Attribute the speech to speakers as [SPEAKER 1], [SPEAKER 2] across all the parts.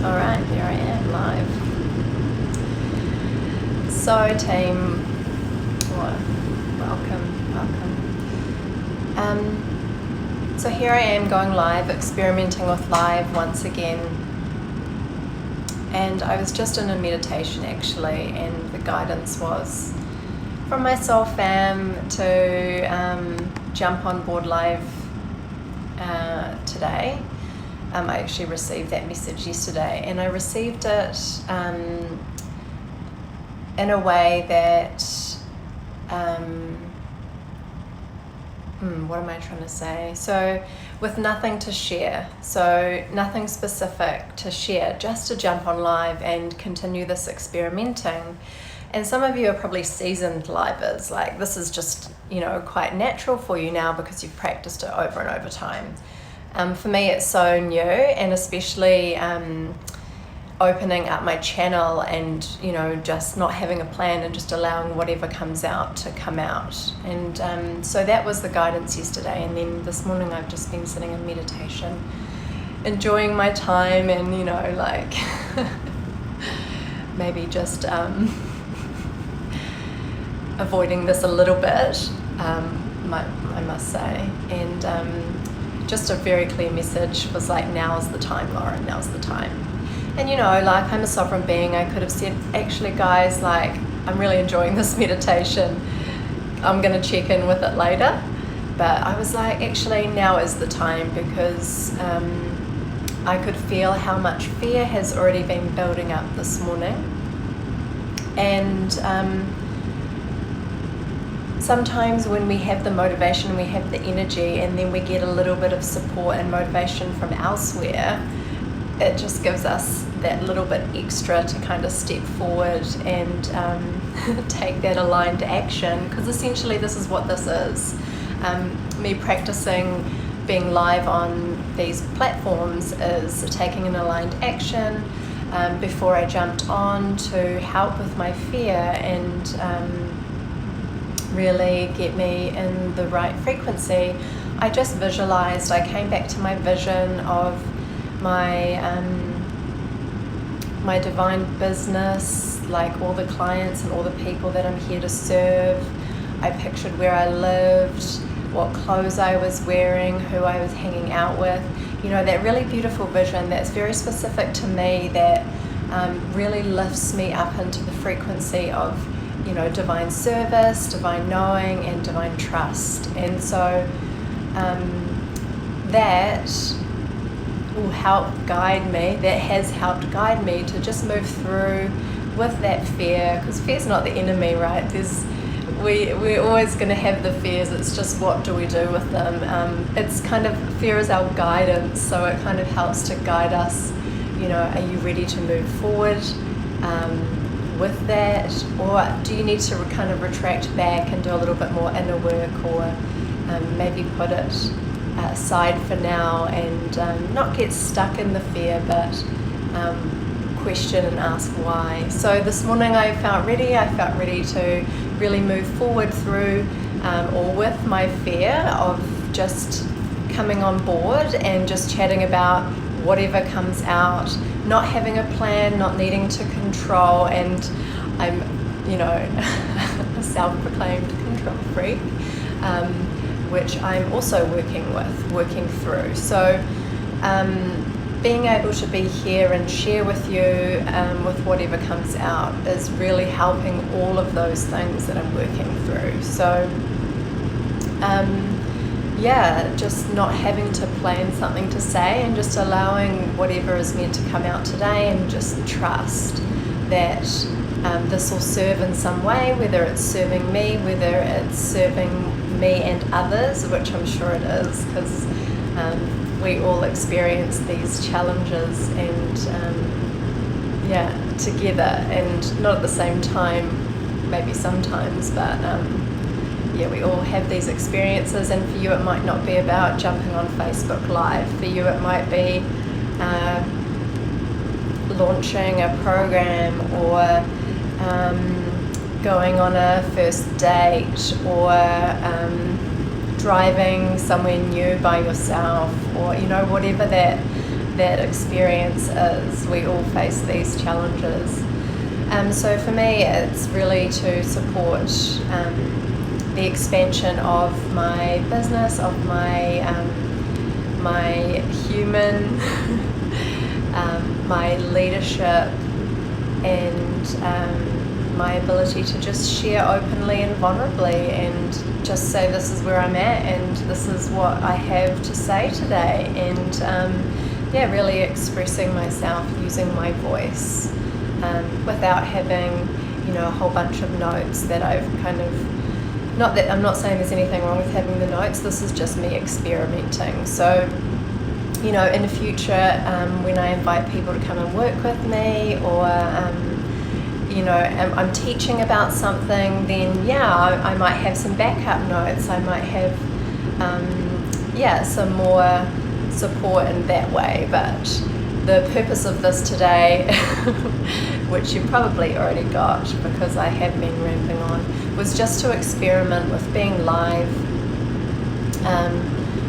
[SPEAKER 1] Alright, here I am live. So team, welcome. So here I am going live, experimenting with live once again. And I was just in a meditation actually, and the guidance was from my soul fam to jump on board live today. I actually received that message yesterday, and I received it in a way that, what am I trying to say? So with nothing to share, so nothing specific to share, just to jump on live and continue this experimenting. And some of you are probably seasoned livers, like this is just, quite natural for you now because you've practiced it over and over time. For me, it's so new, and especially opening up my channel and, just not having a plan and just allowing whatever comes out to come out. And so that was the guidance yesterday. And then this morning I've just been sitting in meditation, enjoying my time and, maybe just avoiding this a little bit, I must say. And just a very clear message was like, now's the time, Lauren, now's the time. And I'm a sovereign being. I could have said, actually guys, I'm really enjoying this meditation, I'm going to check in with it later. But I was like, actually now is the time, because I could feel how much fear has already been building up this morning. And sometimes when we have the motivation, we have the energy, and then we get a little bit of support and motivation from elsewhere, it just gives us that little bit extra to kind of step forward and take that aligned action, because essentially this is what this is. Me practicing being live on these platforms is taking an aligned action before I jumped on to help with my fear and really get me in the right frequency. I just visualized, I came back to my vision of my my divine business, like all the clients and all the people that I'm here to serve. I pictured where I lived, what clothes I was wearing, who I was hanging out with. That really beautiful vision that's very specific to me, that really lifts me up into the frequency of divine service, divine knowing, and divine trust. And so that will help guide me, that has helped guide me to just move through with that fear, because fear's not the enemy, right? We're always going to have the fears, it's just what do we do with them. It's kind of, fear is our guidance, so it kind of helps to guide us. Are you ready to move forward with that, or do you need to kind of retract back and do a little bit more inner work, or maybe put it aside for now and not get stuck in the fear, but question and ask why. So this morning I felt ready to really move forward through or with my fear of just coming on board and just chatting about whatever comes out, not having a plan, not needing to control. And I'm a self-proclaimed control freak, which I'm also working through. So being able to be here and share with you with whatever comes out is really helping all of those things that I'm working through. So just not having to plan something to say, and just allowing whatever is meant to come out today, and just trust that this will serve in some way, whether it's serving me, whether it's serving me and others, which I'm sure it is, because we all experience these challenges and together, and not at the same time, maybe sometimes, but we all have these experiences. And for you it might not be about jumping on Facebook Live, for you it might be launching a program, or going on a first date, or driving somewhere new by yourself, or whatever that that experience is. We all face these challenges. So for me, it's really to support the expansion of my business, of my human, my leadership, and my ability to just share openly and vulnerably and just say this is where I'm at and this is what I have to say today, and really expressing myself using my voice without having a whole bunch of notes that I've kind of, not that I'm not saying there's anything wrong with having the notes, this is just me experimenting. So in the future, when I invite people to come and work with me, or I'm teaching about something, then I might have some backup notes. I might have some more support in that way. But the purpose of this today, which you probably already got because I have been ramping on, was just to experiment with being live.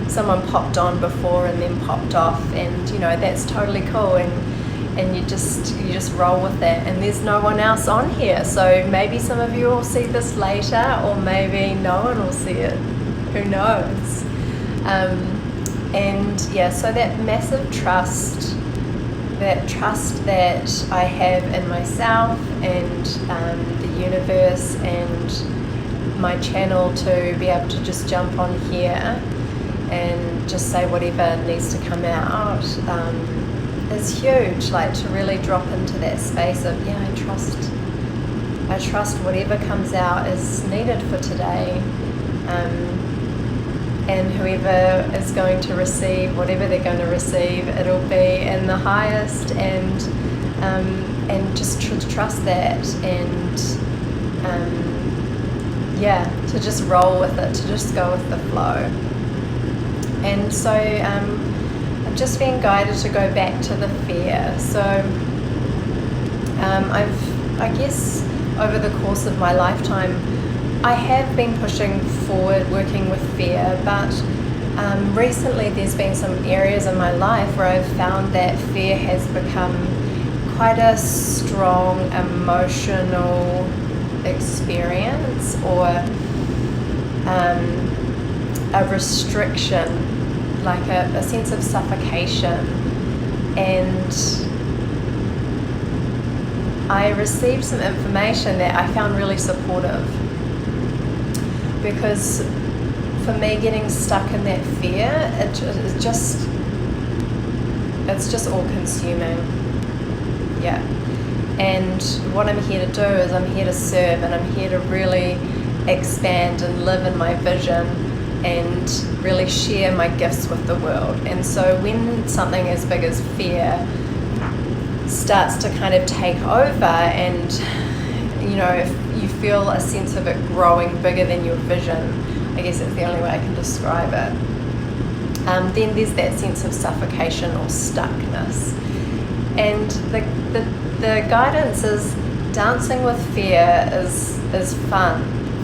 [SPEAKER 1] Someone popped on before and then popped off, and that's totally cool, and you just roll with that, and there's no one else on here, so maybe some of you will see this later, or maybe no one will see it, who knows. So that massive trust, that I have in myself and the universe and my channel to be able to just jump on here and just say whatever needs to come out, is huge. Like, to really drop into that space of I trust whatever comes out is needed for today, and whoever is going to receive whatever they're going to receive, it'll be in the highest, and just trust that, and to just roll with it, to just go with the flow. And so I'm just being guided to go back to the fear. So I guess over the course of my lifetime, I have been pushing forward, working with fear, but recently there's been some areas in my life where I've found that fear has become quite a strong emotional experience, or a restriction, like a sense of suffocation. And I received some information that I found really supportive, because for me, getting stuck in that fear, it's just all consuming. And what I'm here to do is I'm here to serve, and I'm here to really expand and live in my vision and really share my gifts with the world. And so when something as big as fear starts to kind of take over, and if you feel a sense of it growing bigger than your vision, I guess that's the only way I can describe it, then there's that sense of suffocation or stuckness. And the guidance is dancing with fear is fun.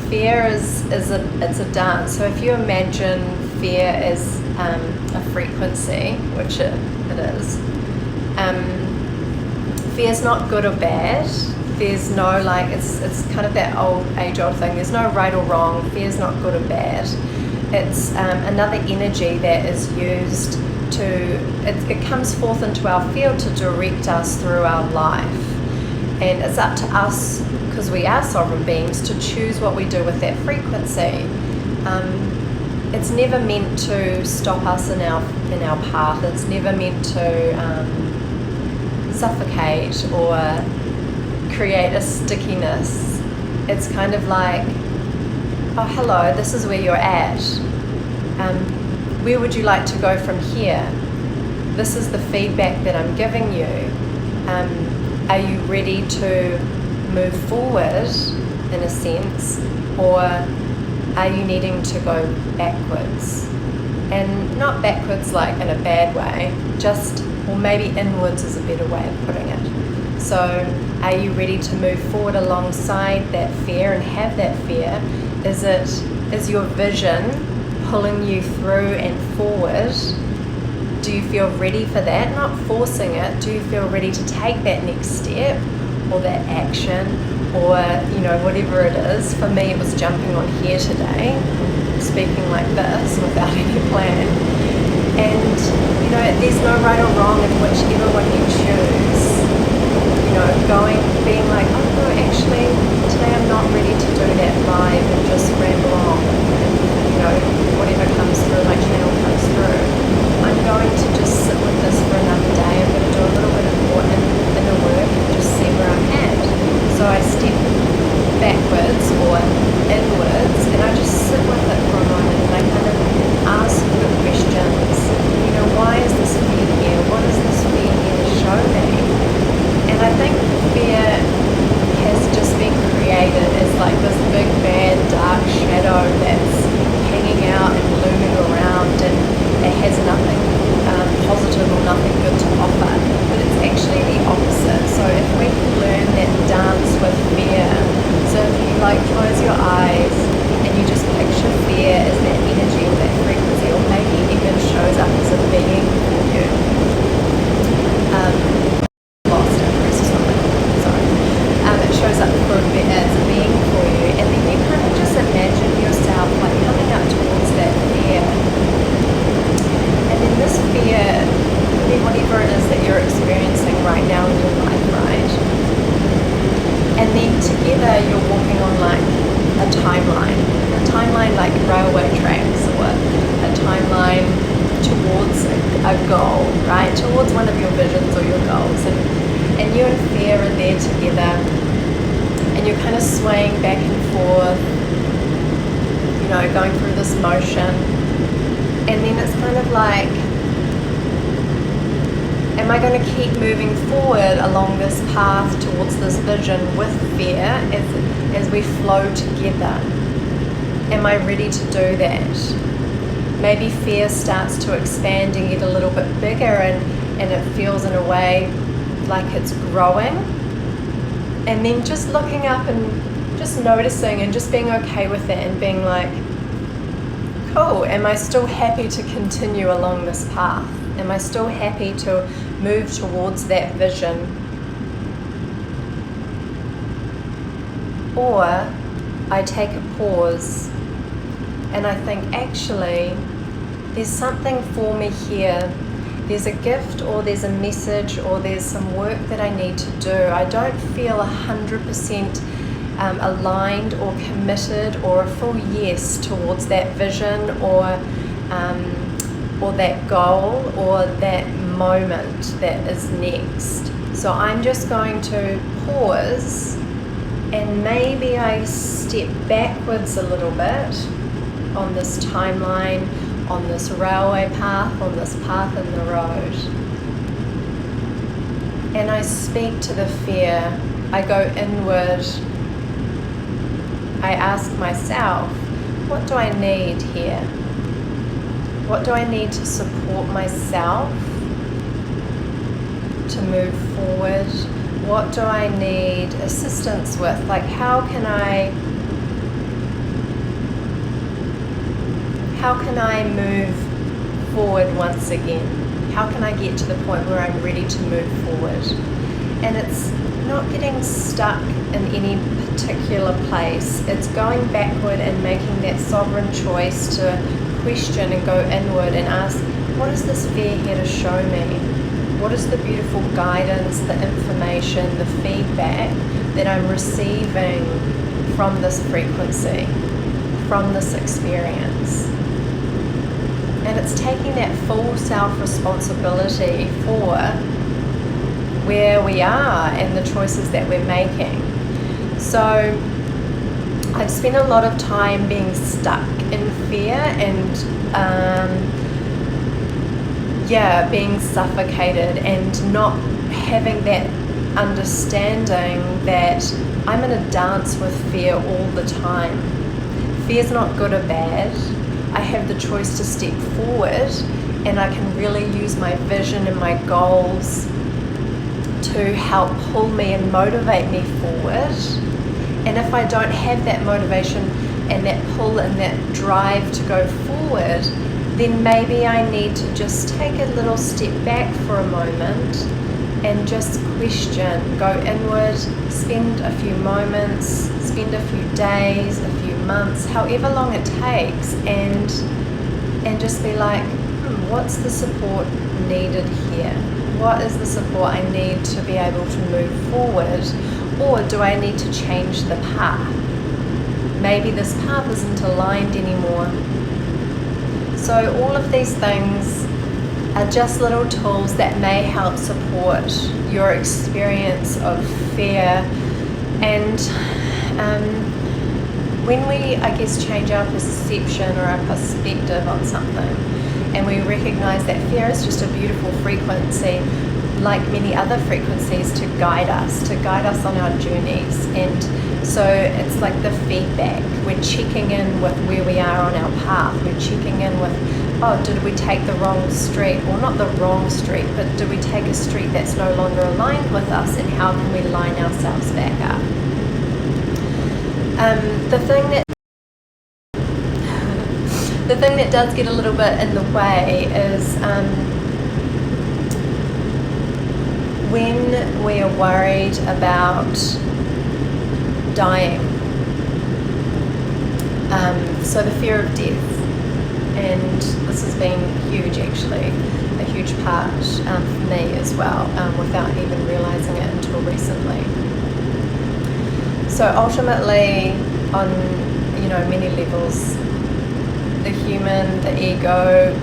[SPEAKER 1] Fear is a dance. So if you imagine fear as a frequency, which it is, fear's not good or bad. There's no, it's kind of that age-old thing. There's no right or wrong. Fear's not good or bad. It's another energy that is used it comes forth into our field to direct us through our life. And it's up to us, because we are sovereign beings, to choose what we do with that frequency. It's never meant to stop us in our path. It's never meant to suffocate or create a stickiness. It's kind of like, oh, hello, this is where you're at. Where would you like to go from here? This is the feedback that I'm giving you. Are you ready to move forward, in a sense, or are you needing to go backwards? And not backwards like in a bad way, or maybe inwards is a better way of putting it. So are you ready to move forward alongside that fear and have that fear? Is your vision pulling you through and forward Do you feel ready for that? Not forcing it. Do you feel ready to take that next step or that action or, whatever it is? For me, it was jumping on here today, speaking like this without any plan. And, there's no right or wrong in whichever one you choose. Being like, oh no, actually, today I'm not ready to do that live and just ramble on. And, whatever comes through, my channel comes through. I'm going to just sit with this for another day. I'm going to do a little bit of more inner work and just see where I'm at. So I step backwards or inwards and I just sit with it for a moment and I kind of ask the questions. Why is this fear here? What is this fear here to show me? And I think fear has just been created as like this big bad dark shadow that's hanging out and looming around, and it has nothing positive or nothing good to offer. But it's actually the opposite. So if we can learn that dance with fear, so if you close your eyes and you just picture fear as that energy or that frequency, or maybe even shows up as a being for you. It shows up as a being for you, and then you kind of just imagine yourself coming up towards that fear, and then this fear could be whatever it is that you're experiencing right now in your life, right? And then together you're walking on a timeline like railway tracks, or a timeline towards a goal, right? Towards one of your visions or your goals, and you and fear are there together, and you're kind of swaying back and forth, going through this motion, and then it's kind of like, am I going to keep moving forward along this path towards this vision with fear as we flow together? Am I ready to do that? Maybe fear starts to expand and get a little bit bigger, and it feels in a way like it's growing. And then just looking up and just noticing and just being okay with it and being like, cool, am I still happy to continue along this path? Am I still happy to move towards that vision? Or I take a pause and I think, actually, there's something for me here. There's a gift, or there's a message, or there's some work that I need to do. I don't feel 100% aligned or committed or a full yes towards that vision or that goal or that moment that is next. So I'm just going to pause, and maybe I step backwards a little bit on this timeline, on this railway path, on this path in the road. And I speak to the fear. I go inward. I ask myself, what do I need here? What do I need to support myself to move forward? What do I need assistance with? How can I move forward once again? How can I get to the point where I'm ready to move forward? And it's not getting stuck in any particular place. It's going backward and making that sovereign choice to question and go inward and ask, what is this fear here to show me? What is the beautiful guidance, the information, the feedback that I'm receiving from this frequency, from this experience? And it's taking that full self-responsibility for where we are and the choices that we're making. So I've spent a lot of time being stuck in fear and being suffocated and not having that understanding that I'm in a dance with fear all the time. Fear's not good or bad. I have the choice to step forward, and I can really use my vision and my goals to help pull me and motivate me forward. And if I don't have that motivation and that pull and that drive to go forward, then maybe I need to just take a little step back for a moment and just question, go inward, spend a few moments, spend a few days, a few months, however long it takes, and just be like, what's the support needed here? What is the support I need to be able to move forward? Or do I need to change the path? Maybe this path isn't aligned anymore. So all of these things are just little tools that may help support your experience of fear. And when we, I guess, change our perception or our perspective on something, and we recognize that fear is just a beautiful frequency, like many other frequencies, to guide us on our journeys. And so it's like the feedback. We're checking in with where we are on our path. We're checking in with, oh, did we take the wrong street? Or not the wrong street, but did we take a street that's no longer aligned with us, and how can we line ourselves back up? The thing that does get a little bit in the way is when we are worried about dying. So the fear of death, and this has been huge, actually, a huge part for me as well, without even realizing it until recently. So ultimately, on many levels, the human, the ego,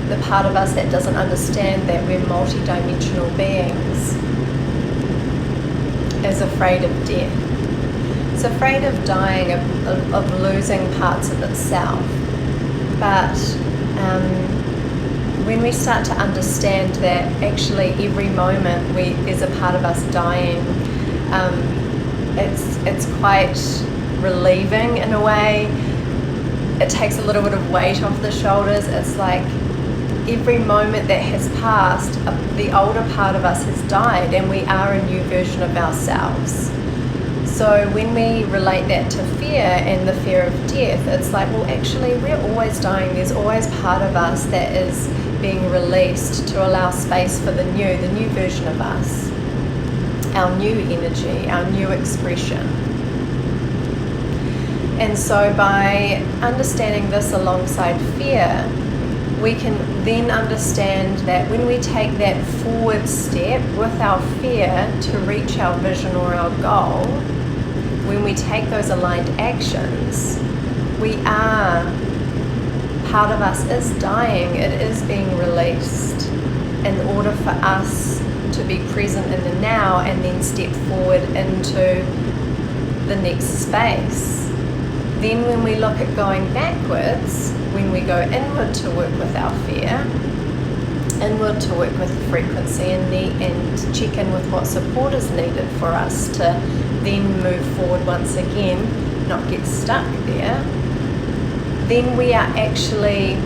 [SPEAKER 1] the part of us that doesn't understand that we're multi-dimensional beings, is afraid of death. It's afraid of dying, of losing parts of itself. But when we start to understand that actually every moment there's a part of us dying, it's quite relieving in a way. It takes a little bit of weight off the shoulders. It's like every moment that has passed, the older part of us has died, and we are a new version of ourselves. So when we relate that to fear and the fear of death, it's like, well, actually, we're always dying. There's always part of us that is being released to allow space for the new version of us, our new energy, our new expression. And so by understanding this alongside fear, we can then understand that when we take that forward step with our fear to reach our vision or our goal, when we take those aligned actions, part of us is dying, it is being released in order for us to be present in the now and then step forward into the next space. Then when we look at going backwards, when we go inward to work with our fear, inward to work with the frequency and check in with what support is needed for us to then move forward once again, not get stuck there, then we are actually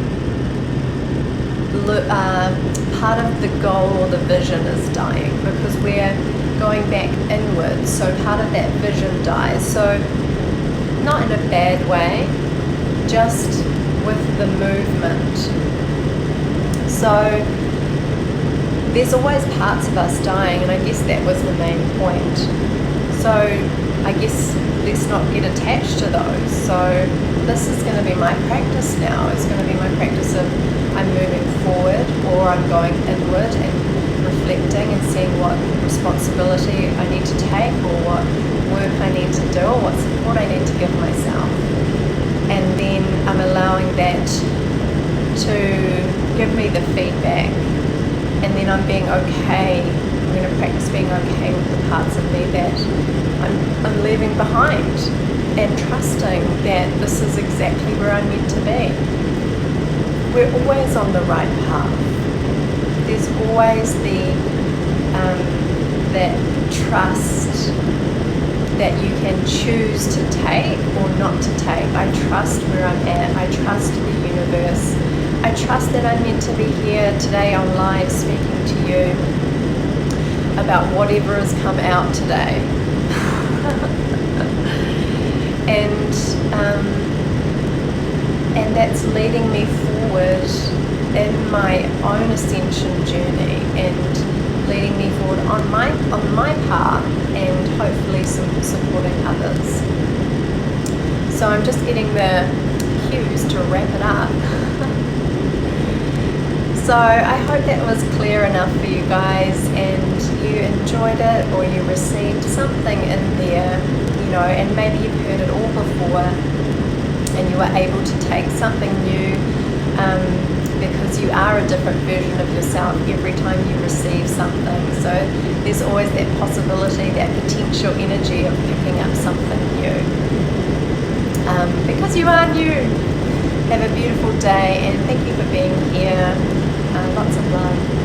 [SPEAKER 1] part of the goal or the vision is dying, because we're going back inward, so part of that vision dies. So not in a bad way, just with the movement. So there's always parts of us dying, and I guess that was the main point. So I guess let's not get attached to those. So this is going to be my practice now. It's going to be my practice of I'm moving forward, or I'm going inward and reflecting and seeing what responsibility I need to take, or what work I need to do, or what support I need to give myself. And then I'm allowing that to give me the feedback, and then I'm being okay. I'm going to practice being okay with the parts of me that I'm leaving behind, and trusting that this is exactly where I'm meant to be. We're always on the right path. There's always that trust that you can choose to take or not to take. I trust where I'm at. I trust the universe. I trust that I'm meant to be here today on live speaking to you about whatever has come out today.
[SPEAKER 2] and
[SPEAKER 1] that's leading me forward in my own ascension journey and leading me forward on my path and hopefully supporting others. So I'm just getting the cues to wrap it up. So I hope that was clear enough for you guys and you enjoyed it, or you received something in there, and maybe you've heard it all before and you were able to take something new, because you are a different version of yourself every time you receive something. So there's always that possibility, that potential energy of picking up something new, because you are new. Have a beautiful day and thank you for being here. Lots of love.